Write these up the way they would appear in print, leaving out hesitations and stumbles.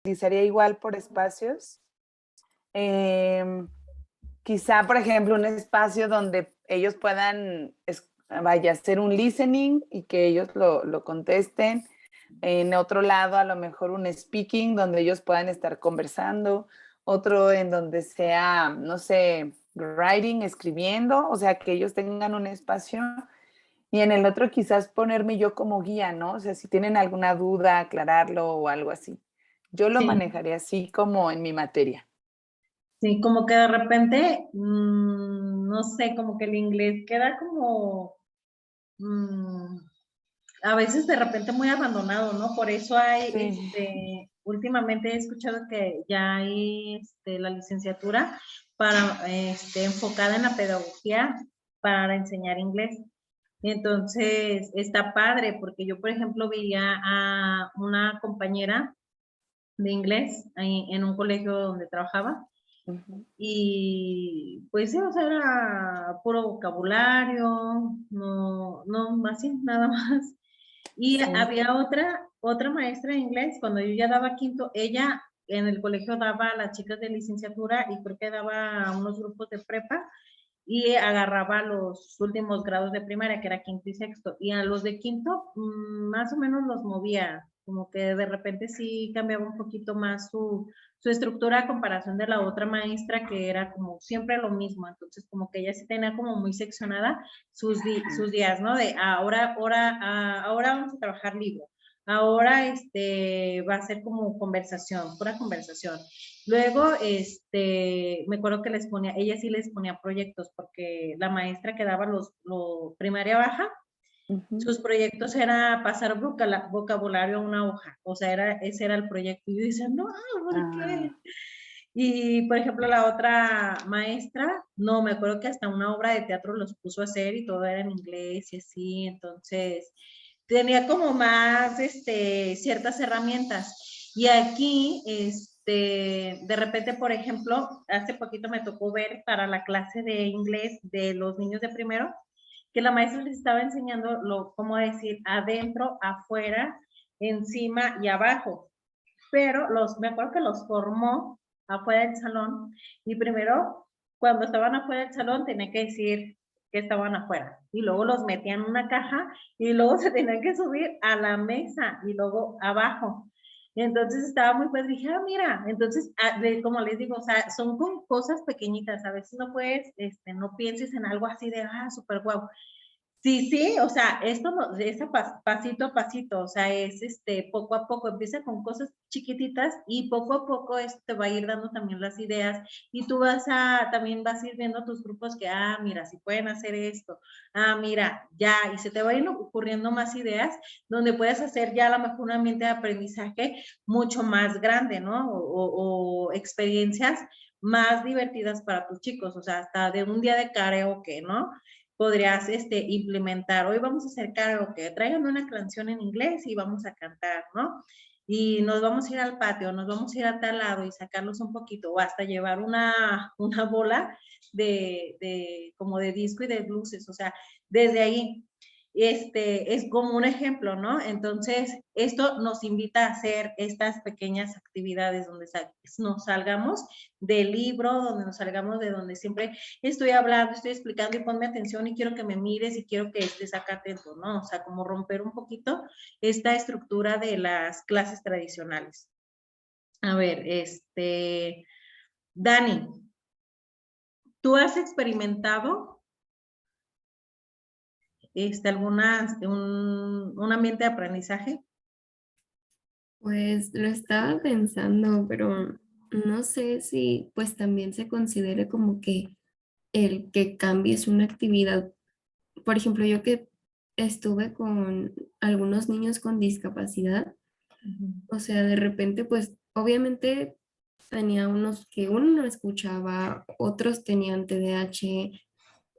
utilizaría igual por espacios. Quizá, por ejemplo, un espacio donde ellos puedan, vaya, hacer un listening y que ellos lo contesten. En otro lado, a lo mejor un speaking donde ellos puedan estar conversando. Otro en donde sea, no sé, writing, escribiendo, o sea, que ellos tengan un espacio. Y en el otro quizás ponerme yo como guía, ¿no? O sea, si tienen alguna duda, aclararlo o algo así. Yo lo Sí, manejaré así como en mi materia. sí, como que de repente, no sé, como que el inglés queda como, mm, a veces de repente muy abandonado, ¿no? Por eso hay, Sí. últimamente he escuchado que ya hay, la licenciatura para, enfocada en la pedagogía para enseñar inglés. Entonces, está padre, porque yo, por ejemplo, veía a una compañera de inglés ahí en un colegio donde trabajaba, Ujú. y pues sí, o sea, era puro vocabulario, no, así, nada más. Y Sí. había otra maestra de inglés, cuando yo ya daba quinto, ella en el colegio daba a las chicas de licenciatura y creo que daba a unos grupos de prepa y agarraba los últimos grados de primaria, que era quinto y sexto, y a los de quinto más o menos los movía, como que de repente sí cambiaba un poquito más su estructura a comparación de la otra maestra que era como siempre lo mismo, entonces como que ella sí tenía como muy seccionada sus días, ¿no? De ahora vamos a trabajar libro, ahora va a ser como conversación, pura conversación. Luego, me acuerdo que ella sí les ponía proyectos, porque la maestra que daba lo primaria baja, Ujú. sus proyectos era pasar vocabulario a una hoja, o sea, ese era el proyecto. Y yo decía, no, ¿por qué? Ah, Y, por ejemplo, la otra maestra, no, me acuerdo que hasta una obra de teatro los puso a hacer y todo era en inglés y así, entonces tenía como más, ciertas herramientas. Y aquí, de repente, por ejemplo, hace poquito me tocó ver para la clase de inglés de los niños de primero, que la maestra les estaba enseñando cómo decir adentro, afuera, encima y abajo, pero me acuerdo que los formó afuera del salón y primero, cuando estaban afuera del salón, tenía que decir que estaban afuera y luego los metían en una caja y luego se tenían que subir a la mesa y luego abajo. Y entonces estaba muy pues dije, mira, entonces, como les digo, o sea, son con cosas pequeñitas, a veces no puedes, no pienses en algo así de, súper guau. Sí, sí, o sea, esto es pasito a pasito, o sea, es poco a poco, empieza con cosas chiquititas y poco a poco esto te va a ir dando también las ideas y tú también vas a ir viendo tus grupos que, mira, si pueden hacer esto, mira, ya, y se te va a ir ocurriendo más ideas donde puedes hacer ya a lo mejor un ambiente de aprendizaje mucho más grande, ¿no? O experiencias más divertidas para tus chicos, o sea, hasta de un día de karaoke, ¿no? Podrías implementar, hoy vamos a hacer karaoke, tráiganme una canción en inglés y vamos a cantar, ¿no? Y nos vamos a ir al patio, nos vamos a ir a tal lado y sacarlos un poquito, o hasta llevar una bola como de disco y de luces, o sea, desde ahí, es como un ejemplo, ¿no? Entonces, esto nos invita a hacer estas pequeñas actividades donde nos salgamos del libro, donde nos salgamos de donde siempre estoy hablando, estoy explicando y ponme atención y quiero que me mires y quiero que estés acá atento, ¿no? O sea, como romper un poquito esta estructura de las clases tradicionales. A ver, Dani, ¿tú has experimentado un ambiente de aprendizaje? Pues lo estaba pensando, pero no sé si pues también se considere como que el que cambies una actividad. Por ejemplo, yo que estuve con algunos niños con discapacidad, Ujú. o sea, de repente pues obviamente tenía unos que uno no escuchaba, otros tenían TDAH,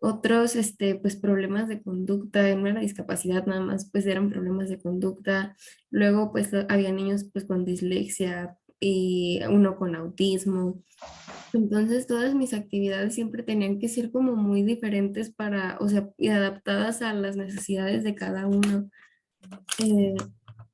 otros, pues problemas de conducta, no era discapacidad nada más, pues eran problemas de conducta. Luego, pues había niños pues con dislexia y uno con autismo. Entonces, todas mis actividades siempre tenían que ser como muy diferentes para, o sea, y adaptadas a las necesidades de cada uno. Eh,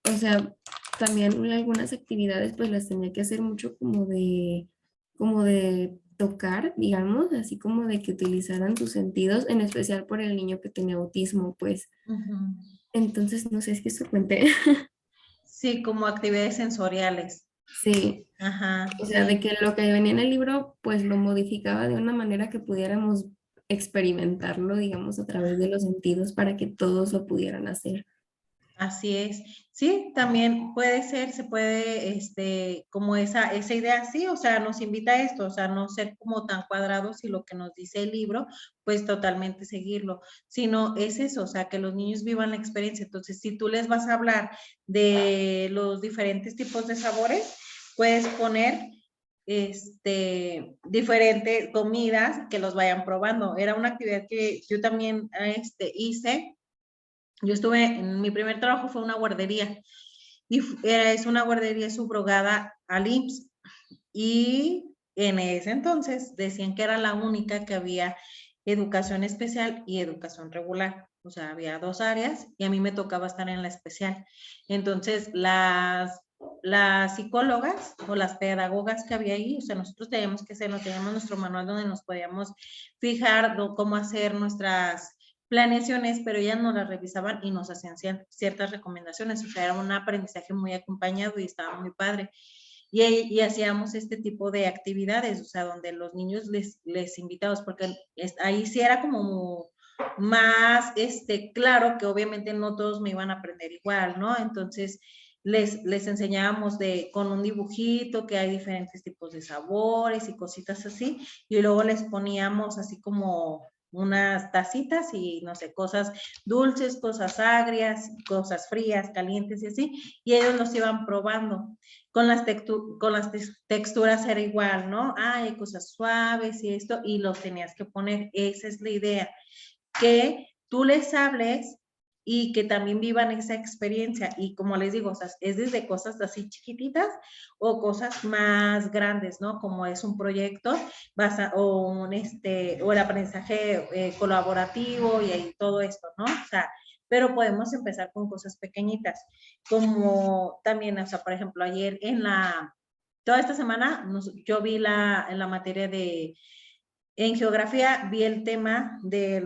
o sea, también algunas actividades pues las tenía que hacer mucho como de tocar, digamos, así como de que utilizaran sus sentidos, en especial por el niño que tenía autismo, pues. Ujú. Entonces, no sé, es que eso cuente. Sí, como actividades sensoriales. Sí, Ajá, o sea, de sí. que lo que venía en el libro, pues lo modificaba de una manera que pudiéramos experimentarlo, digamos, a través de los sentidos para que todos lo pudieran hacer. Así es. Sí, también puede ser, se puede, como esa idea, sí, o sea, nos invita a esto, o sea, no ser como tan cuadrados y lo que nos dice el libro, pues totalmente seguirlo, sino es eso, o sea, que los niños vivan la experiencia. Entonces, si tú les vas a hablar de los diferentes tipos de sabores, puedes poner, diferentes comidas que los vayan probando. Era una actividad que yo también, hice. Yo estuve, en mi primer trabajo fue una guardería y es una guardería subrogada al IMSS y en ese entonces decían que era la única que había educación especial y educación regular. O sea, había dos áreas y a mí me tocaba estar en la especial. Entonces, las psicólogas o las pedagogas que había ahí, o sea, nosotros teníamos que hacer, no teníamos nuestro manual donde nos podíamos fijar cómo hacer nuestras planeaciones, pero ellas nos las revisaban y nos hacían ciertas recomendaciones. O sea, era un aprendizaje muy acompañado y estaba muy padre. Y hacíamos este tipo de actividades, o sea, donde los niños les invitamos, porque ahí sí era como más claro que obviamente no todos me iban a aprender igual, ¿no? Entonces les enseñábamos con un dibujito que hay diferentes tipos de sabores y cositas así, y luego les poníamos así como unas tacitas y no sé, cosas dulces, cosas agrias, cosas frías, calientes y así, y ellos los iban probando. Con las texturas era igual, ¿no? Hay cosas suaves y esto, y los tenías que poner. Esa es la idea, que tú les hables y que también vivan esa experiencia. Y como les digo, o sea, es desde cosas así chiquititas o cosas más grandes, ¿no? Como es un proyecto o el aprendizaje colaborativo y ahí todo esto, ¿no? O sea, pero podemos empezar con cosas pequeñitas, como también, o sea, por ejemplo, ayer toda esta semana yo vi en la materia en geografía vi el tema de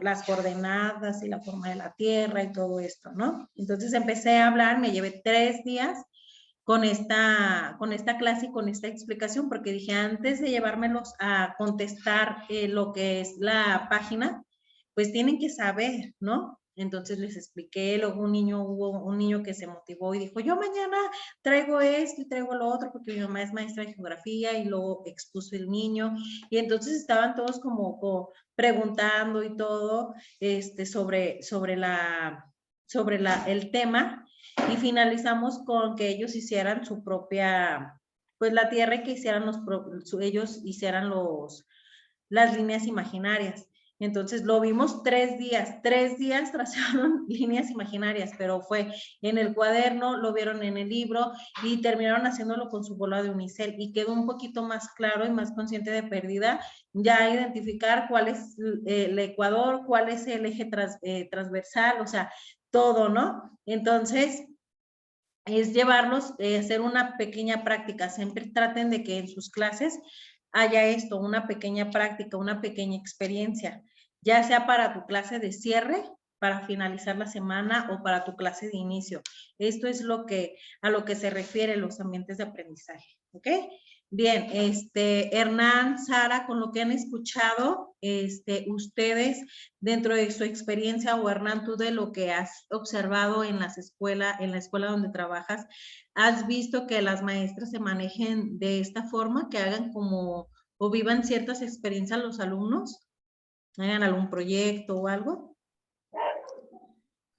las coordenadas y la forma de la Tierra y todo esto, ¿no? Entonces empecé a hablar, me llevé 3 días con esta clase y con esta explicación, porque dije, antes de llevármelos a contestar lo que es la página, pues tienen que saber, ¿no? Entonces les expliqué, luego hubo un niño que se motivó y dijo, yo mañana traigo esto y traigo lo otro, porque mi mamá es maestra de geografía, y luego expuso el niño, y entonces estaban todos como preguntando y todo, sobre el tema, y finalizamos con que ellos hicieran su propia, pues la tierra, y que hicieran ellos hicieran las líneas imaginarias. Entonces lo vimos 3 días trazaron líneas imaginarias, pero fue en el cuaderno, lo vieron en el libro y terminaron haciéndolo con su bola de unicel, y quedó un poquito más claro y más consciente de pérdida, ya identificar cuál es el ecuador, cuál es el eje transversal, o sea, todo, ¿no? Entonces, es llevarlos, hacer una pequeña práctica. Siempre traten de que en sus clases haya esto, una pequeña práctica, una pequeña experiencia, ya sea para tu clase de cierre, para finalizar la semana, o para tu clase de inicio. Esto es a lo que se refiere los ambientes de aprendizaje, ¿ok? Bien, Hernán, Sara, con lo que han escuchado, ustedes, dentro de su experiencia, o Hernán, tú de lo que has observado en la escuela donde trabajas, ¿has visto que las maestras se manejen de esta forma, que hagan como, o vivan ciertas experiencias los alumnos? ¿Hagan algún proyecto o algo?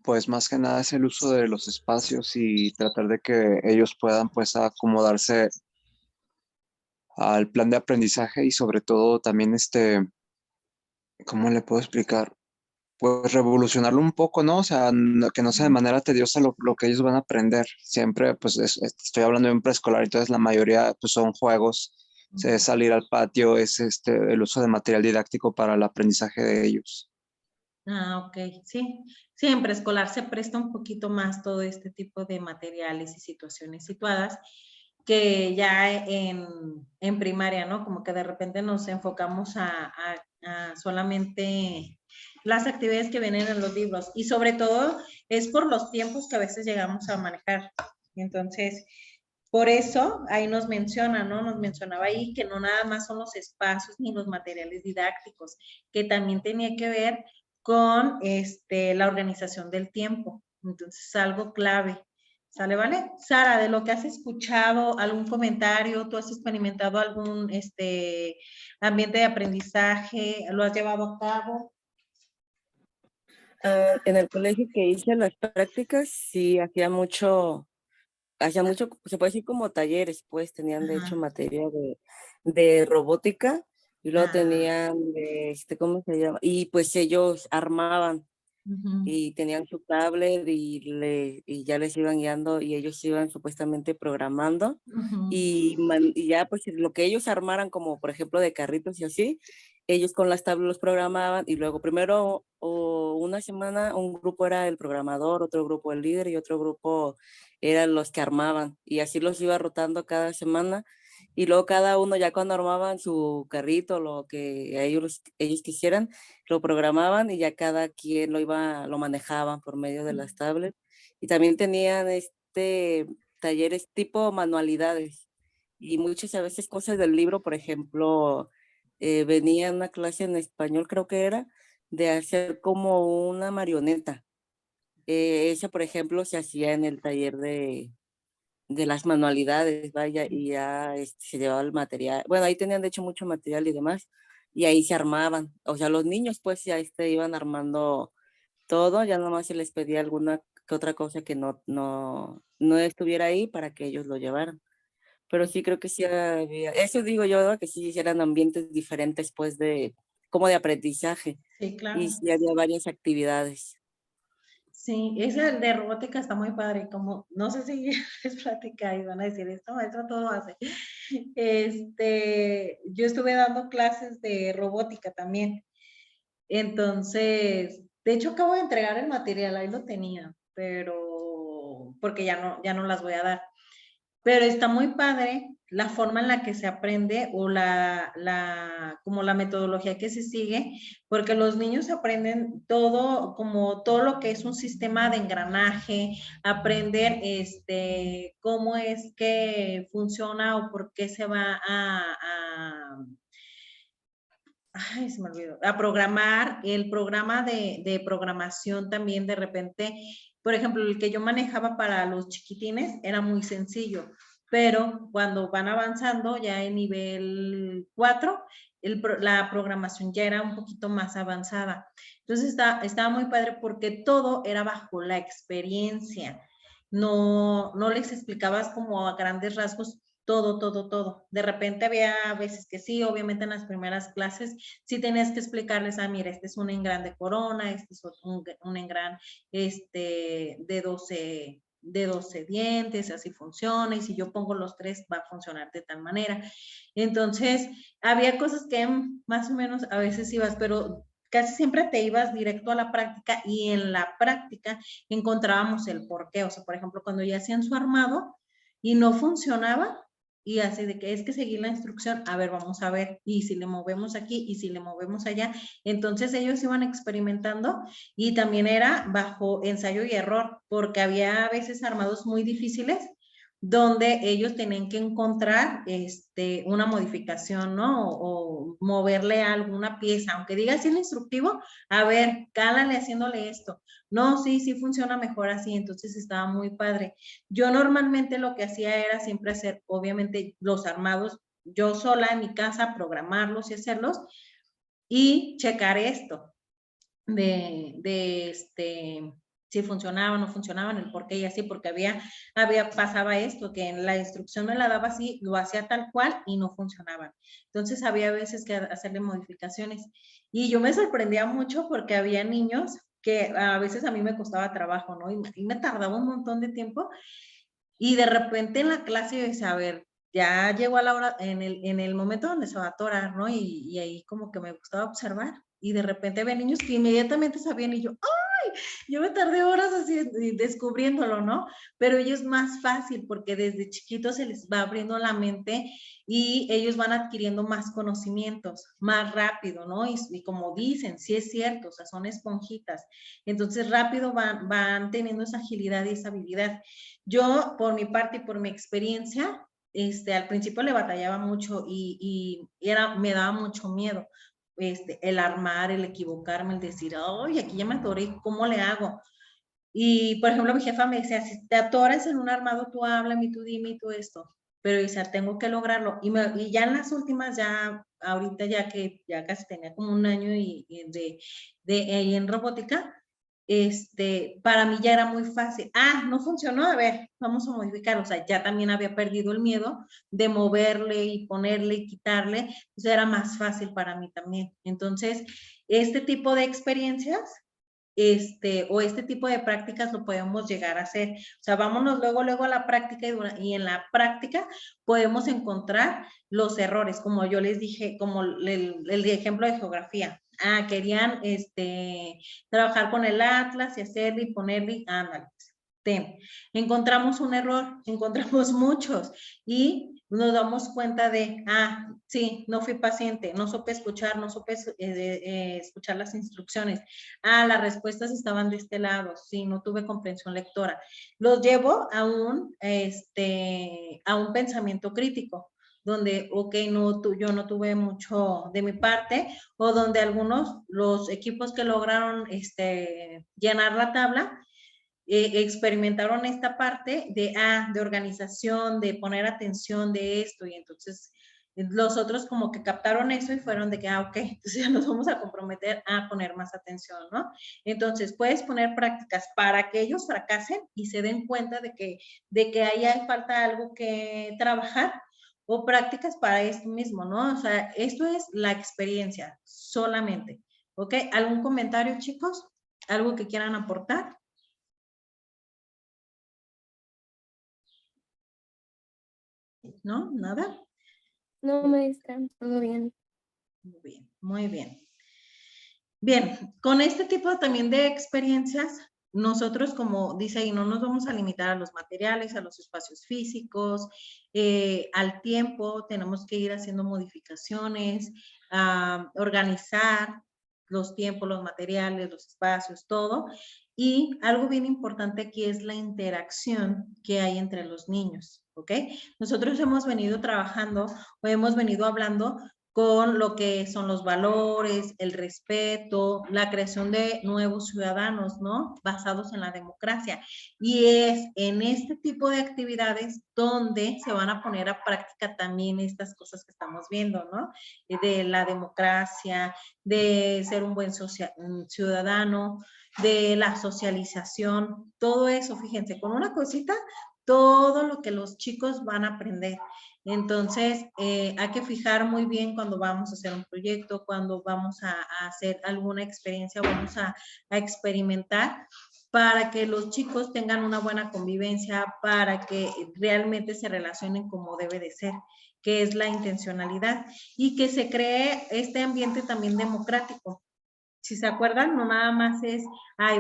Pues más que nada es el uso de los espacios y tratar de que ellos puedan pues acomodarse al plan de aprendizaje y sobre todo también ¿cómo le puedo explicar? Pues revolucionarlo un poco, ¿no? O sea, que no sea de manera tediosa lo que ellos van a aprender. Siempre, pues estoy hablando de un preescolar, entonces la mayoría pues son juegos, es salir al patio, es el uso de material didáctico para el aprendizaje de ellos. Ah, ok, sí. Sí, en preescolar se presta un poquito más todo este tipo de materiales y situaciones situadas que ya en primaria, ¿no? Como que de repente nos enfocamos a solamente las actividades que vienen en los libros y sobre todo es por los tiempos que a veces llegamos a manejar. Entonces, por eso ahí nos menciona, ¿no? Nos mencionaba ahí que no nada más son los espacios ni los materiales didácticos, que también tenía que ver con la organización del tiempo. Entonces, algo clave. ¿Sale, vale? Sara, de lo que has escuchado, algún comentario, ¿tú has experimentado algún ambiente de aprendizaje? ¿Lo has llevado a cabo? En el colegio que hice las prácticas, sí, hacía mucho, se puede decir como talleres, pues tenían de hecho Ajá. materia de robótica y luego Ah, tenían, ¿cómo se llama? Y pues ellos armaban ujú, y tenían su tablet y ya les iban guiando y ellos iban supuestamente programando ujú, y ya pues lo que ellos armaran como por ejemplo de carritos y así, ellos con las tablets los programaban y luego primero o una semana un grupo era el programador, otro grupo el líder y otro grupo eran los que armaban y así los iba rotando cada semana y luego cada uno ya cuando armaban su carrito, lo que ellos quisieran, lo programaban y ya cada quien lo manejaban por medio de las tablets. Y también tenían talleres tipo manualidades y muchas a veces cosas del libro, por ejemplo, venía una clase en español, creo que era, de hacer como una marioneta. Esa, por ejemplo, se hacía en el taller de las manualidades, vaya, y ya se llevaba el material. Bueno, ahí tenían de hecho mucho material y demás, y ahí se armaban. O sea, los niños pues ya iban armando todo, ya nomás se les pedía alguna que otra cosa que no estuviera ahí para que ellos lo llevaran. Pero sí creo que sí había, eso digo yo, ¿no? Que sí eran ambientes diferentes pues como de aprendizaje, sí, y claro. sí había varias actividades. Sí, ese de robótica está muy padre, como, no sé si les platica y van a decir, esto maestra todo hace. Yo estuve dando clases de robótica también, entonces, de hecho acabo de entregar el material, ahí lo tenía, pero, porque ya no las voy a dar. Pero está muy padre la forma en la que se aprende o como la metodología que se sigue, porque los niños aprenden todo, como todo lo que es un sistema de engranaje, aprender cómo es que funciona o por qué se va ay, se me olvidó, a programar, el programa de programación también de repente, por ejemplo, el que yo manejaba para los chiquitines era muy sencillo, pero cuando van avanzando ya en nivel 4, la programación ya era un poquito más avanzada. Entonces estaba muy padre porque todo era bajo la experiencia. No les explicabas como a grandes rasgos todo, todo, todo. De repente había veces que sí, obviamente en las primeras clases sí tenías que explicarles, mira, este es un engran de corona, este es un engran de 12 dientes, así funciona, y si yo pongo los 3 va a funcionar de tal manera. Entonces, había cosas que más o menos a veces ibas, pero casi siempre te ibas directo a la práctica y en la práctica encontrábamos el porqué. O sea, por ejemplo, cuando ya hacían su armado y no funcionaba, y así de que es que seguir la instrucción, a ver, vamos a ver, y si le movemos aquí, y si le movemos allá, entonces ellos iban experimentando, y también era bajo ensayo y error, porque había a veces armados muy difíciles, donde ellos tenían que encontrar una modificación, ¿no? O moverle alguna pieza, aunque diga así el instructivo, a ver, cálale haciéndole esto. No, sí funciona mejor así, entonces estaba muy padre. Yo normalmente lo que hacía era siempre hacer, obviamente, los armados yo sola en mi casa, programarlos y hacerlos y checar esto de si funcionaban o no funcionaban, el por qué y así, porque pasaba esto, que en la instrucción me la daba así, lo hacía tal cual y no funcionaban. Entonces había veces que hacerle modificaciones. Y yo me sorprendía mucho porque había niños que a veces a mí me costaba trabajo, ¿no? Y me tardaba un montón de tiempo y de repente en la clase yo decía, a ver, ya llegó a la hora, en el momento donde se va a atorar, ¿no? Y ahí como que me gustaba observar. Y de repente había niños que inmediatamente sabían y yo, ¡ay! Yo me tardé horas así descubriéndolo, ¿no? Pero ellos es más fácil porque desde chiquitos se les va abriendo la mente y ellos van adquiriendo más conocimientos, más rápido, ¿no? Y como dicen, sí es cierto, o sea, son esponjitas. Entonces rápido van teniendo esa agilidad y esa habilidad. Yo, por mi parte y por mi experiencia, al principio le batallaba mucho y me daba mucho miedo. El armar, el equivocarme, el decir, ay, aquí ya me atoré, ¿cómo le hago? Y, por ejemplo, mi jefa me decía, si te atoras en un armado, tú háblame, tú dime y tú esto. Pero dice, tengo que lograrlo. Y ya en las últimas, ya ahorita ya que ya casi tenía como un año ahí en robótica, para mí ya era muy fácil. Ah, no funcionó, a ver, vamos a modificar. O sea, ya también había perdido el miedo de moverle y ponerle y quitarle. Entonces era más fácil para mí también. Entonces, este tipo de experiencias o este tipo de prácticas lo podemos llegar a hacer. O sea, vámonos luego a la práctica y en la práctica podemos encontrar los errores, como yo les dije, como el ejemplo de geografía. Ah, querían trabajar con el atlas y hacerle y ponerle, ándale. Encontramos un error, encontramos muchos y nos damos cuenta de, sí, no fui paciente, no supe escuchar, no supe escuchar las instrucciones. Las respuestas estaban de este lado, sí, no tuve comprensión lectora. Los llevo a un pensamiento crítico, donde, ok, yo no tuve mucho de mi parte, o donde los equipos que lograron llenar la tabla, experimentaron esta parte de organización, de poner atención de esto, y entonces los otros como que captaron eso y fueron de que, ok, entonces ya nos vamos a comprometer a poner más atención, ¿no? Entonces puedes poner prácticas para que ellos fracasen y se den cuenta de que ahí hay falta algo que trabajar, o prácticas para esto mismo, ¿no? O sea, esto es la experiencia solamente, ¿ok? ¿Algún comentario, chicos? ¿Algo que quieran aportar? ¿No? ¿Nada? No, maestra, todo bien. Muy bien, muy bien. Bien, con este tipo también de experiencias, nosotros, como dice ahí, no nos vamos a limitar a los materiales, a los espacios físicos, al tiempo, tenemos que ir haciendo modificaciones, organizar los tiempos, los materiales, los espacios, todo. Y algo bien importante aquí es la interacción que hay entre los niños, ¿ok? Nosotros hemos venido trabajando o hemos venido hablando con lo que son los valores, el respeto, la creación de nuevos ciudadanos, ¿no? Basados en la democracia. Y es en este tipo de actividades donde se van a poner a práctica también estas cosas que estamos viendo, ¿no? De la democracia, de ser un buen ciudadano, de la socialización, todo eso, fíjense, con una cosita, todo lo que los chicos van a aprender. Entonces, hay que fijar muy bien cuando vamos a hacer un proyecto, cuando vamos a hacer alguna experiencia, vamos a experimentar, para que los chicos tengan una buena convivencia, para que realmente se relacionen como debe de ser, que es la intencionalidad, y que se cree este ambiente también democrático. Si se acuerdan, no nada más es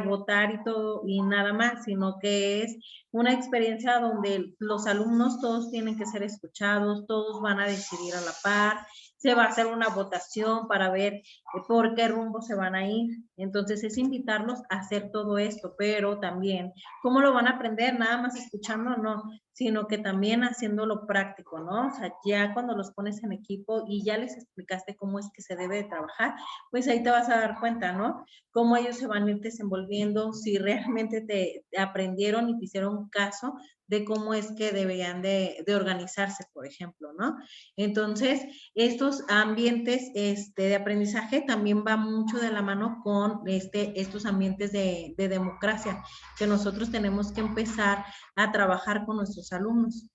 votar y todo y nada más, sino que es una experiencia donde los alumnos todos tienen que ser escuchados, todos van a decidir a la par, se va a hacer una votación para ver por qué rumbo se van a ir. Entonces es invitarlos a hacer todo esto, pero también, ¿cómo lo van a aprender? Nada más escuchando, no, sino que también haciéndolo práctico, ¿no? O sea, ya cuando los pones en equipo y ya les explicaste cómo es que se debe de trabajar, pues ahí te vas a dar cuenta, ¿no? Cómo ellos se van a ir desenvolviendo, si realmente te aprendieron y te hicieron caso de cómo es que deberían de organizarse, por ejemplo, ¿no? Entonces, estos ambientes de aprendizaje también va mucho de la mano con estos ambientes de democracia que nosotros tenemos que empezar a trabajar con nuestros alumnos.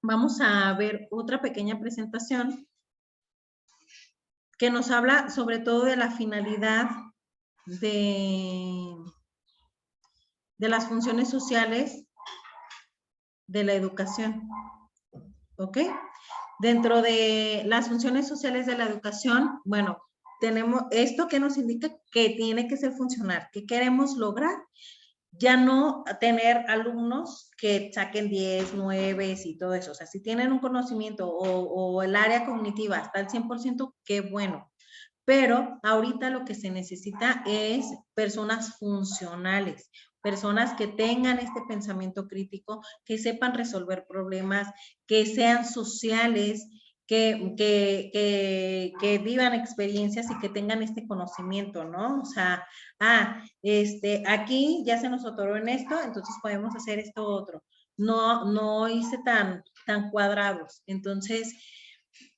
Vamos a ver otra pequeña presentación que nos habla sobre todo de la finalidad de las funciones sociales de la educación. ¿Ok? Dentro de las funciones sociales de la educación, bueno, tenemos esto que nos indica que tiene que ser funcional, que queremos lograr. Ya no tener alumnos que saquen 10, 9 y todo eso. O sea, si tienen un conocimiento o el área cognitiva hasta el 100%, qué bueno. Pero ahorita lo que se necesita es personas funcionales, personas que tengan este pensamiento crítico, que sepan resolver problemas, que sean sociales, que vivan experiencias y que tengan este conocimiento, ¿no? O sea, aquí ya se nos otorgó en esto, entonces podemos hacer esto otro. No hice tan cuadrados. Entonces,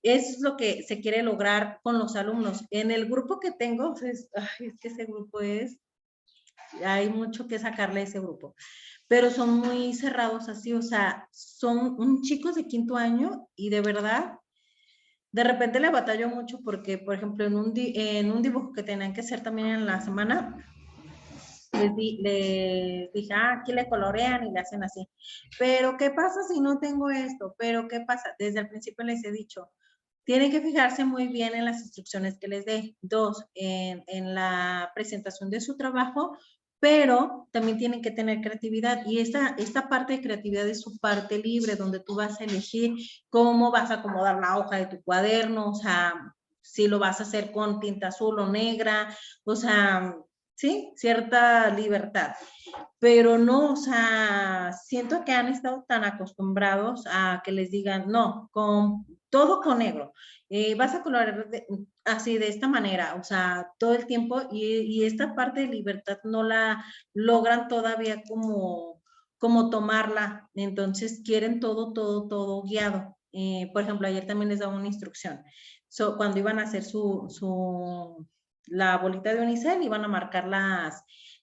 eso es lo que se quiere lograr con los alumnos. En el grupo que tengo, es que ese grupo hay mucho que sacarle a ese grupo, pero son muy cerrados así, o sea, son chicos de 5º año y de verdad, de repente le batallo mucho porque, por ejemplo, en un dibujo que tenían que hacer también en la semana, les dije, aquí le colorean y le hacen así. Pero, ¿qué pasa si no tengo esto? Pero, ¿qué pasa? Desde el principio les he dicho, tienen que fijarse muy bien en las instrucciones que les dé. 2, en la presentación de su trabajo, pero también tienen que tener creatividad. Y esta parte de creatividad es su parte libre, donde tú vas a elegir cómo vas a acomodar la hoja de tu cuaderno, o sea, si lo vas a hacer con tinta azul o negra, o sea, sí, cierta libertad. Pero no, o sea, siento que han estado tan acostumbrados a que les digan, no, todo con negro, vas a colorear así de esta manera, o sea, todo el tiempo, y esta parte de libertad no la logran todavía como tomarla, entonces quieren todo guiado. Por ejemplo, ayer también les daba una instrucción, cuando iban a hacer la bolita de unicel, iban a marcar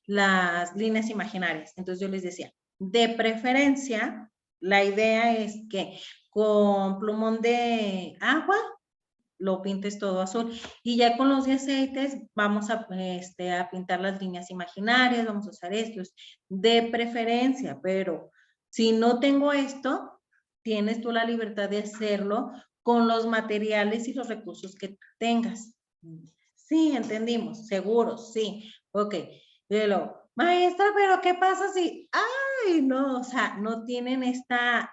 las líneas imaginarias. Entonces yo les decía, de preferencia, la idea es que con plumón de agua lo pintes todo azul y ya con los de aceites vamos a pintar las líneas imaginarias, vamos a usar estos de preferencia, pero si no tengo esto, tienes tú la libertad de hacerlo con los materiales y los recursos que tengas. Sí, entendimos, seguros, sí, ok. Pero, maestra, pero ¿qué pasa si, ay, no, o sea, no tienen esta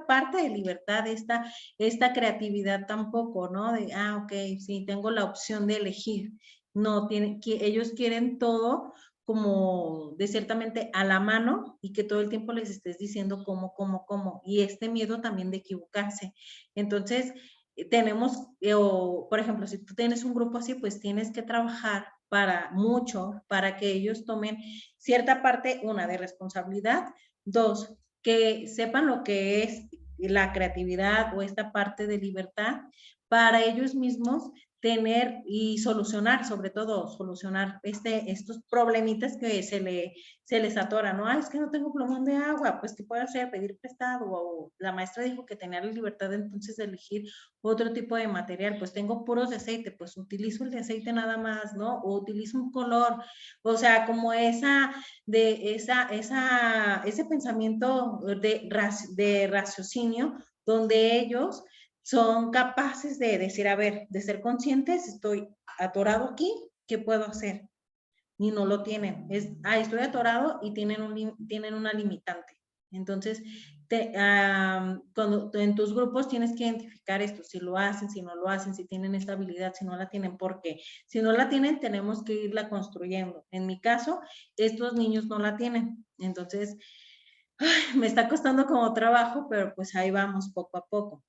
parte de libertad, esta creatividad tampoco, ¿no? De, ok, sí, tengo la opción de elegir. No, ellos quieren todo como de ciertamente a la mano y que todo el tiempo les estés diciendo cómo, y este miedo también de equivocarse. Entonces, tenemos, por ejemplo, si tú tienes un grupo así, pues tienes que trabajar para que ellos tomen cierta parte, 1, de responsabilidad, 2, que sepan lo que es la creatividad o esta parte de libertad para ellos mismos tener y solucionar, sobre todo solucionar estos problemitas que se les atoran, ¿no? Es que no tengo plumón de agua, pues ¿qué puedo hacer? Pedir prestado, o la maestra dijo que tenía la libertad entonces de elegir otro tipo de material, pues tengo puros de aceite, pues utilizo el de aceite nada más, ¿no? O utilizo un color, o sea, como ese pensamiento de raciocinio, donde ellos son capaces de decir, a ver, de ser conscientes, estoy atorado aquí, ¿qué puedo hacer? Y no lo tienen. Estoy atorado y tienen una limitante. Entonces, cuando en tus grupos tienes que identificar esto, si lo hacen, si no lo hacen, si tienen esta habilidad, si no la tienen, ¿por qué? Si no la tienen, tenemos que irla construyendo. En mi caso, estos niños no la tienen. Entonces, me está costando como trabajo, pero pues ahí vamos poco a poco.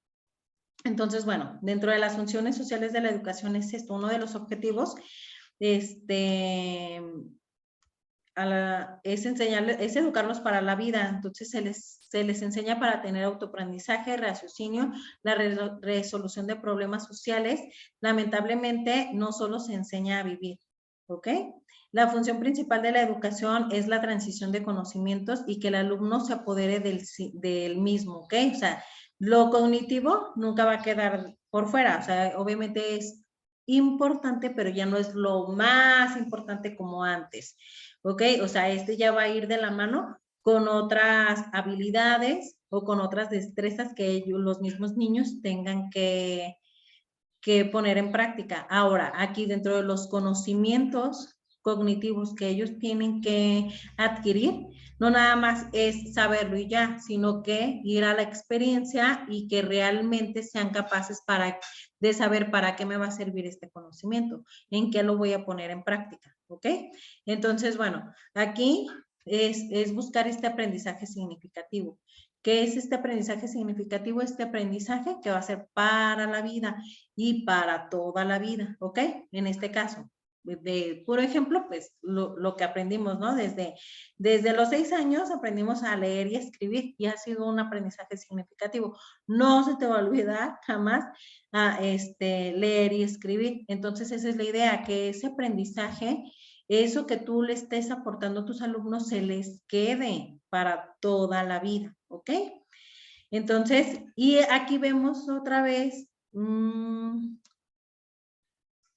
Entonces, bueno, dentro de las funciones sociales de la educación es esto, uno de los objetivos, es educarlos para la vida. Entonces, se les enseña para tener autoaprendizaje, raciocinio, la resolución de problemas sociales. Lamentablemente, no solo se enseña a vivir, ¿ok? La función principal de la educación es la transición de conocimientos y que el alumno se apodere del mismo, ¿ok? O sea, lo cognitivo nunca va a quedar por fuera, o sea, obviamente es importante, pero ya no es lo más importante como antes, ¿ok? O sea, ya va a ir de la mano con otras habilidades o con otras destrezas que los mismos niños tengan que que poner en práctica. Ahora, aquí dentro de los conocimientos cognitivos que ellos tienen que adquirir, no nada más es saberlo y ya, sino que ir a la experiencia y que realmente sean capaces de saber para qué me va a servir este conocimiento, en qué lo voy a poner en práctica, ¿ok? Entonces, bueno, aquí es buscar este aprendizaje significativo. ¿Qué es este aprendizaje significativo? Este aprendizaje que va a ser para la vida y para toda la vida, ¿ok? En este caso, de puro ejemplo, pues lo que aprendimos, ¿no? Desde los 6 años aprendimos a leer y a escribir y ha sido un aprendizaje significativo. No se te va a olvidar jamás leer y escribir. Entonces esa es la idea, que ese aprendizaje, eso que tú le estés aportando a tus alumnos, se les quede para toda la vida, ¿ok? Entonces, y aquí vemos otra vez,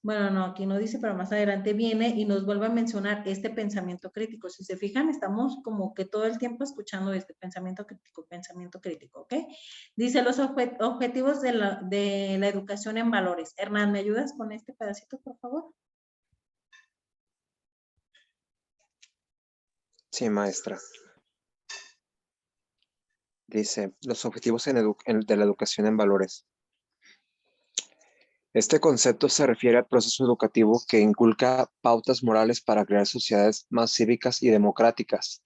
bueno, no, aquí no dice, pero más adelante viene y nos vuelve a mencionar este pensamiento crítico. Si se fijan, estamos como que todo el tiempo escuchando este pensamiento crítico, ¿ok? Dice los objetivos de la educación en valores. Hernán, ¿me ayudas con este pedacito, por favor? Sí, maestra. Dice, los objetivos de la educación en valores. Este concepto se refiere al proceso educativo que inculca pautas morales para crear sociedades más cívicas y democráticas.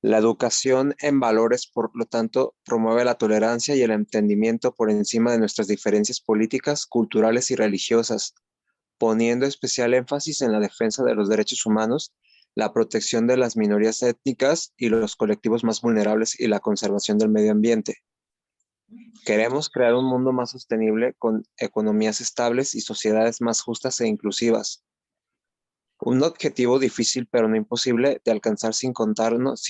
La educación en valores, por lo tanto, promueve la tolerancia y el entendimiento por encima de nuestras diferencias políticas, culturales y religiosas, poniendo especial énfasis en la defensa de los derechos humanos, la protección de las minorías étnicas y los colectivos más vulnerables y la conservación del medio ambiente. Queremos crear un mundo más sostenible con economías estables y sociedades más justas e inclusivas. Un objetivo difícil pero no imposible de alcanzar si contamos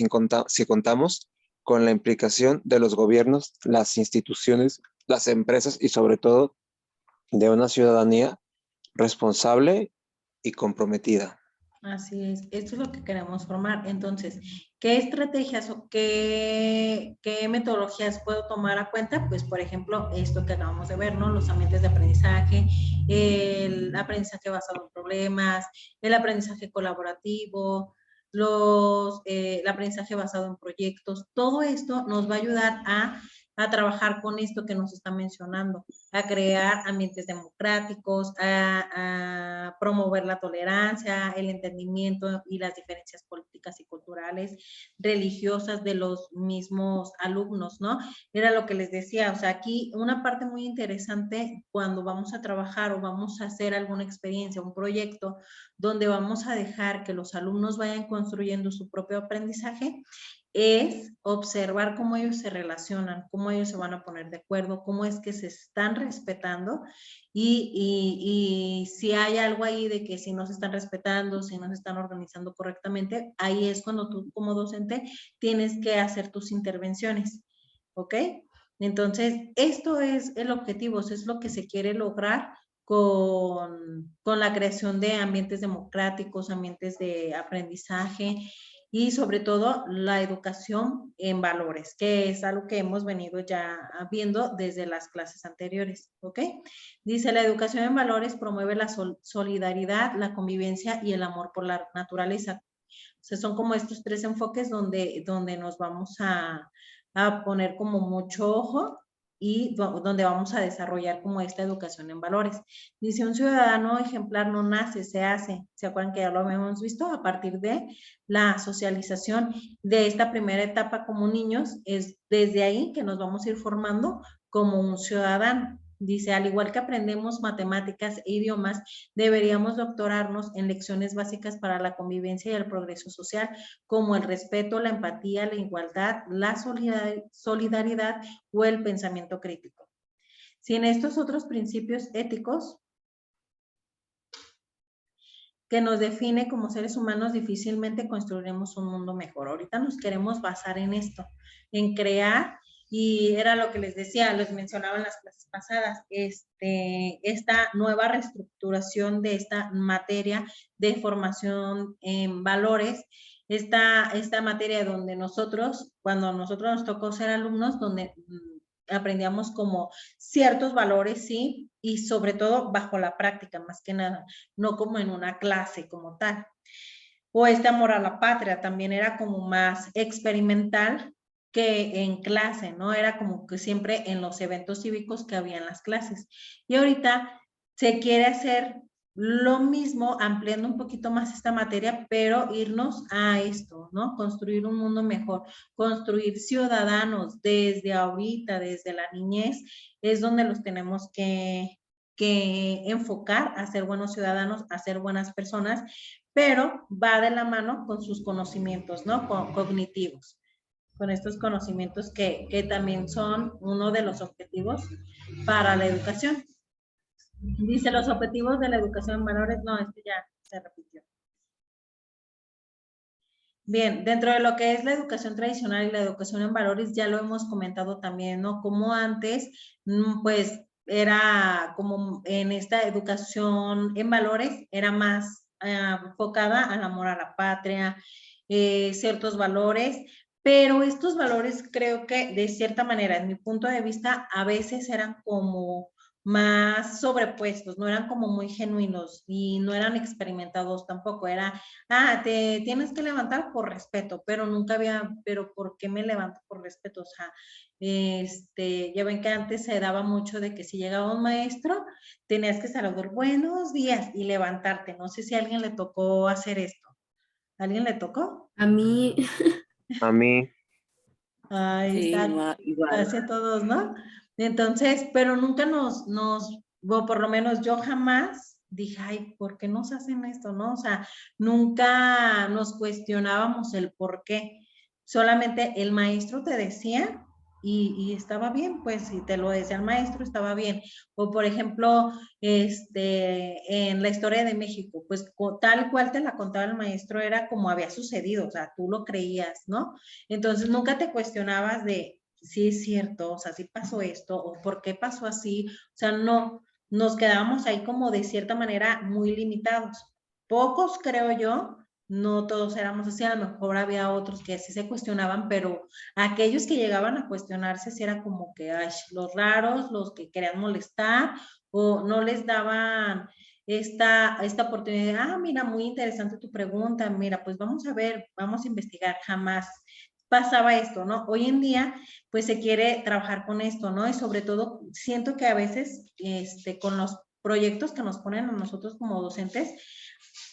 con la implicación de los gobiernos, las instituciones, las empresas y sobre todo de una ciudadanía responsable y comprometida. Así es, esto es lo que queremos formar. Entonces, ¿qué estrategias o qué metodologías puedo tomar a cuenta? Pues, por ejemplo, esto que acabamos de ver, ¿no? Los ambientes de aprendizaje, el aprendizaje basado en problemas, el aprendizaje colaborativo, el aprendizaje basado en proyectos. Todo esto nos va a ayudar a trabajar con esto que nos está mencionando, a crear ambientes democráticos, a promover la tolerancia, el entendimiento y las diferencias políticas y culturales, religiosas de los mismos alumnos, ¿no? Era lo que les decía, o sea, aquí una parte muy interesante cuando vamos a trabajar o vamos a hacer alguna experiencia, un proyecto, donde vamos a dejar que los alumnos vayan construyendo su propio aprendizaje, es observar cómo ellos se relacionan, cómo ellos se van a poner de acuerdo, cómo es que se están respetando y si hay algo ahí de que si no se están respetando, si no se están organizando correctamente, ahí es cuando tú como docente tienes que hacer tus intervenciones, ¿ok? Entonces, esto es el objetivo, es lo que se quiere lograr con la creación de ambientes democráticos, ambientes de aprendizaje, y sobre todo la educación en valores, que es algo que hemos venido ya viendo desde las clases anteriores, ¿ok? Dice, la educación en valores promueve la solidaridad, la convivencia y el amor por la naturaleza. O sea, son como estos 3 enfoques donde nos vamos a poner como mucho ojo y donde vamos a desarrollar como esta educación en valores. Dice, un ciudadano ejemplar no nace, se hace. ¿Se acuerdan que ya lo habíamos visto? A partir de la socialización de esta primera etapa como niños, es desde ahí que nos vamos a ir formando como un ciudadano. Dice, al igual que aprendemos matemáticas e idiomas, deberíamos doctorarnos en lecciones básicas para la convivencia y el progreso social, como el respeto, la empatía, la igualdad, la solidaridad o el pensamiento crítico. Sin estos otros principios éticos que nos define como seres humanos, difícilmente construiremos un mundo mejor. Ahorita nos queremos basar en esto, en crear, y era lo que les decía, les mencionaba en las clases pasadas, esta nueva reestructuración de esta materia de formación en valores, esta materia donde nosotros, cuando nosotros nos tocó ser alumnos, donde aprendíamos como ciertos valores, sí, y sobre todo bajo la práctica, más que nada, no como en una clase como tal. O este amor a la patria también era como más experimental que en clase, ¿no? Era como que siempre en los eventos cívicos que había en las clases. Y ahorita se quiere hacer lo mismo, ampliando un poquito más esta materia, pero irnos a esto, ¿no? Construir un mundo mejor, construir ciudadanos desde ahorita, desde la niñez, es donde los tenemos que enfocar a ser buenos ciudadanos, a ser buenas personas, pero va de la mano con sus conocimientos, ¿no? Cognitivos, con estos conocimientos que también son uno de los objetivos para la educación. Dice los objetivos de la educación en valores, no, este ya se repitió. Bien, dentro de lo que es la educación tradicional y la educación en valores, ya lo hemos comentado también, ¿no? Como antes, pues era como en esta educación en valores, era más enfocada al amor a la patria, ciertos valores, pero estos valores creo que de cierta manera, en mi punto de vista, a veces eran como más sobrepuestos, no eran como muy genuinos y no eran experimentados tampoco, era, te tienes que levantar por respeto, pero nunca había, pero ¿por qué me levanto por respeto? O sea, ya ven que antes se daba mucho de que si llegaba un maestro, tenías que saludar buenos días y levantarte. No sé si a alguien le tocó hacer esto. ¿A alguien le tocó? A mí, A mí, Ahí Sí, está, igual. casi a todos, ¿no? Entonces, pero nunca o por lo menos yo jamás dije, ay, ¿por qué nos hacen esto, no? O sea, nunca nos cuestionábamos el por qué. Solamente el maestro te decía y estaba bien, pues si te lo decía el maestro, estaba bien. O por ejemplo, en la historia de México, pues tal cual te la contaba el maestro, era como había sucedido, o sea, tú lo creías, ¿no? Entonces nunca te cuestionabas de si es cierto, o sea, si pasó esto o por qué pasó así, o sea, no, nos quedábamos ahí como de cierta manera muy limitados. Pocos, creo yo, no todos éramos así, a lo mejor había otros que sí se cuestionaban, pero aquellos que llegaban a cuestionarse sí era como que, ay, los raros, los que querían molestar o no les daban esta oportunidad, mira, muy interesante tu pregunta, mira, pues vamos a ver, vamos a investigar, jamás pasaba esto, ¿no? Hoy en día, pues se quiere trabajar con esto, ¿no? Y sobre todo, siento que a veces, con los proyectos que nos ponen a nosotros como docentes,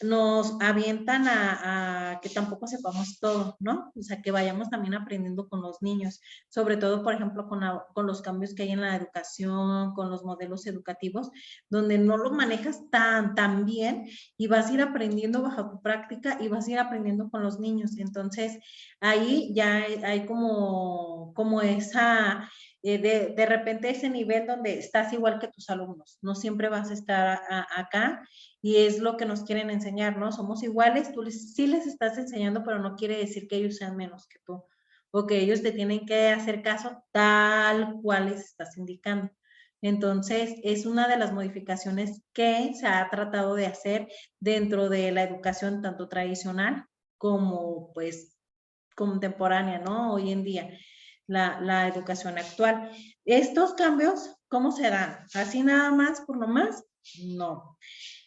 nos avientan a que tampoco sepamos todo, ¿no? O sea, que vayamos también aprendiendo con los niños, sobre todo, por ejemplo, con los cambios que hay en la educación, con los modelos educativos, donde no lo manejas tan bien y vas a ir aprendiendo bajo tu práctica y vas a ir aprendiendo con los niños. Entonces, ahí ya hay como esa... de repente ese nivel donde estás igual que tus alumnos, no siempre vas a estar acá y es lo que nos quieren enseñar, ¿no? Somos iguales, tú sí les estás enseñando, pero no quiere decir que ellos sean menos que tú o que ellos te tienen que hacer caso tal cual les estás indicando. Entonces, es una de las modificaciones que se ha tratado de hacer dentro de la educación tanto tradicional como pues contemporánea, ¿no? Hoy en día, la educación actual. Estos cambios, ¿cómo se dan? ¿Así nada más por lo más? No.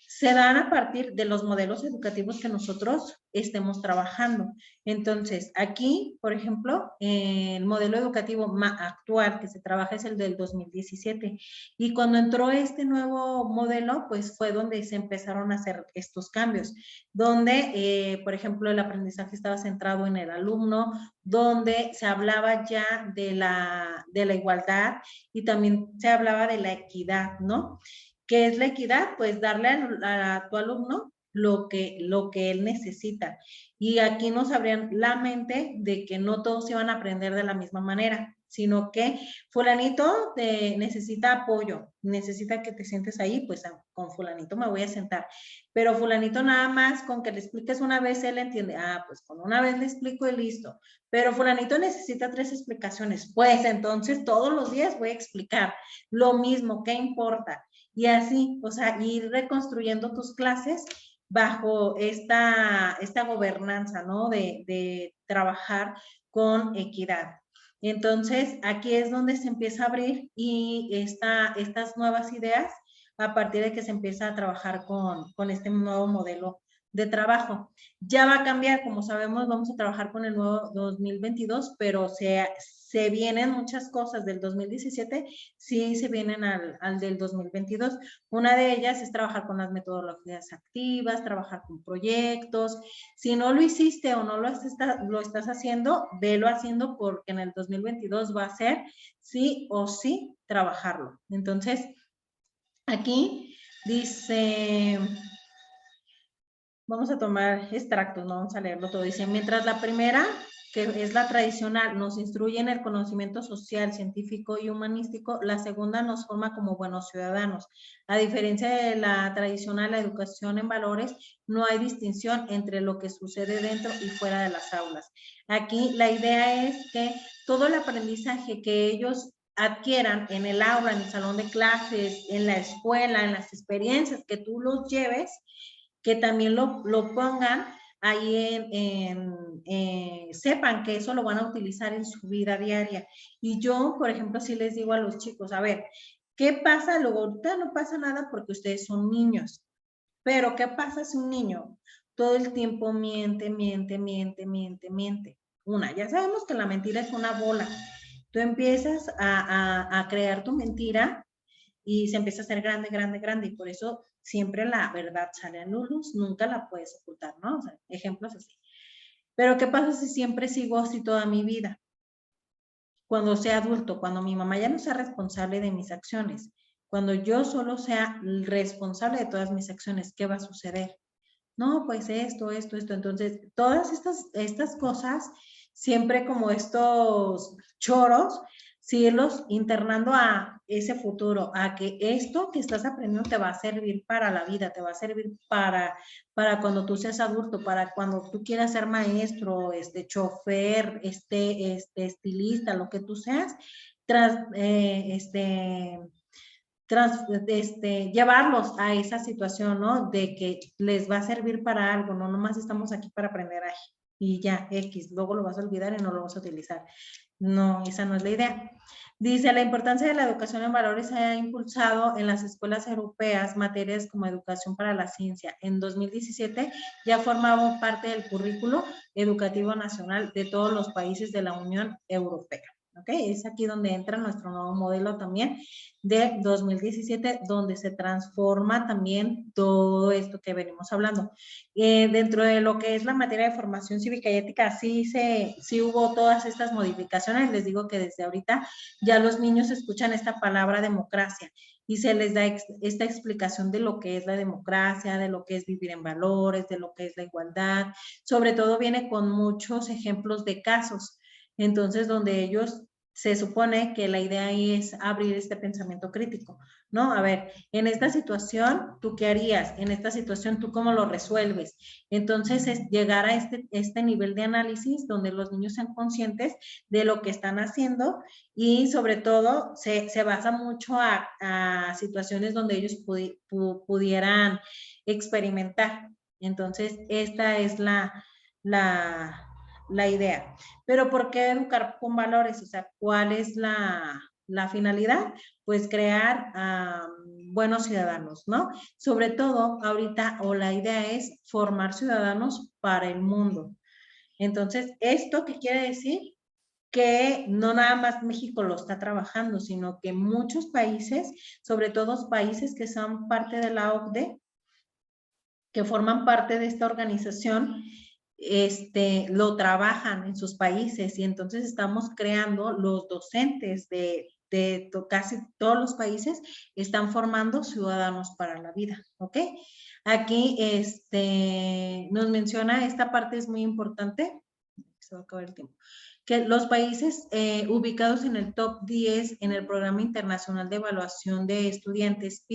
Se dan a partir de los modelos educativos que nosotros estemos trabajando. Entonces, aquí, por ejemplo, el modelo educativo actual que se trabaja es el del 2017. Y cuando entró este nuevo modelo, pues fue donde se empezaron a hacer estos cambios, donde, por ejemplo, el aprendizaje estaba centrado en el alumno, donde se hablaba ya de la igualdad y también se hablaba de la equidad, ¿no? ¿Qué es la equidad? Pues darle a tu alumno lo que él necesita. Y aquí nos abrían la mente de que no todos iban a aprender de la misma manera, sino que fulanito necesita apoyo, necesita que te sientes ahí, pues con fulanito me voy a sentar. Pero fulanito nada más con que le expliques una vez, él entiende, pues con una vez le explico y listo. Pero fulanito necesita 3 explicaciones, pues entonces todos los días voy a explicar lo mismo, ¿qué importa? Y así, o sea, ir reconstruyendo tus clases bajo esta gobernanza, ¿no? De trabajar con equidad. Entonces, aquí es donde se empieza a abrir y estas nuevas ideas a partir de que se empieza a trabajar con este nuevo modelo de trabajo. Ya va a cambiar, como sabemos, vamos a trabajar con el nuevo 2022, pero se vienen muchas cosas del 2017, sí se vienen al del 2022. Una de ellas es trabajar con las metodologías activas, trabajar con proyectos. Si no lo hiciste o no lo estás haciendo, velo haciendo porque en el 2022 va a ser sí o sí trabajarlo. Entonces, aquí dice, vamos a tomar extractos, no vamos a leerlo todo. Dice, mientras la primera, que es la tradicional, nos instruye en el conocimiento social, científico y humanístico, la segunda nos forma como buenos ciudadanos. A diferencia de la tradicional, la educación en valores, no hay distinción entre lo que sucede dentro y fuera de las aulas. Aquí la idea es que todo el aprendizaje que ellos adquieran en el aula, en el salón de clases, en la escuela, en las experiencias que tú los lleves, que también lo pongan ahí sepan que eso lo van a utilizar en su vida diaria. Y yo, por ejemplo, sí les digo a los chicos, a ver, ¿qué pasa? Luego, ahorita no pasa nada porque ustedes son niños, pero ¿qué pasa si un niño todo el tiempo miente? Ya sabemos que la mentira es una bola. Tú empiezas a crear tu mentira y se empieza a hacer grande, y por eso siempre la verdad sale a luz, nunca la puedes ocultar, ¿no? O sea, ejemplos así. Pero ¿qué pasa si siempre sigo así toda mi vida? Cuando sea adulto, cuando mi mamá ya no sea responsable de mis acciones, cuando yo solo sea responsable de todas mis acciones, ¿qué va a suceder? No, pues esto. Entonces, todas estas cosas, siempre como estos choros, seguirlos internando a ese futuro, a que esto que estás aprendiendo te va a servir para la vida, te va a servir para cuando tú seas adulto, para cuando tú quieras ser maestro, chofer, estilista, lo que tú seas, llevarlos a esa situación, ¿no? De que les va a servir para algo, no nomás estamos aquí para aprender y ya, X, luego lo vas a olvidar y no lo vas a utilizar. No, esa no es la idea. Dice, la importancia de la educación en valores se ha impulsado en las escuelas europeas materias como educación para la ciencia. En 2017 ya formaba parte del currículo educativo nacional de todos los países de la Unión Europea. ¿Ok? Es aquí donde entra nuestro nuevo modelo también de 2017, donde se transforma también todo esto que venimos hablando. Dentro de lo que es la materia de formación cívica y ética, sí hubo todas estas modificaciones. Les digo que desde ahorita ya los niños escuchan esta palabra democracia y se les da esta explicación de lo que es la democracia, de lo que es vivir en valores, de lo que es la igualdad. Sobre todo viene con muchos ejemplos de casos. Entonces, donde ellos se supone que la idea ahí es abrir este pensamiento crítico, ¿no? A ver, en esta situación, ¿tú qué harías? En esta situación, ¿tú cómo lo resuelves? Entonces, es llegar a este nivel de análisis donde los niños sean conscientes de lo que están haciendo y sobre todo se basa mucho a situaciones donde ellos pudieran experimentar. Entonces, esta es la idea. Pero ¿por qué educar con valores? O sea, ¿cuál es la finalidad? Pues crear buenos ciudadanos, ¿no? Sobre todo ahorita, o la idea es formar ciudadanos para el mundo. Entonces, ¿esto qué quiere decir? Que no nada más México lo está trabajando, sino que muchos países, sobre todo países que son parte de la OCDE, que forman parte de esta organización, lo trabajan en sus países y entonces estamos creando los docentes de casi todos los países están formando ciudadanos para la vida, ¿ok? Aquí nos menciona, esta parte es muy importante, se va a acabar el tiempo, que los países ubicados en el top 10 en el Programa Internacional de Evaluación de Estudiantes, PISA,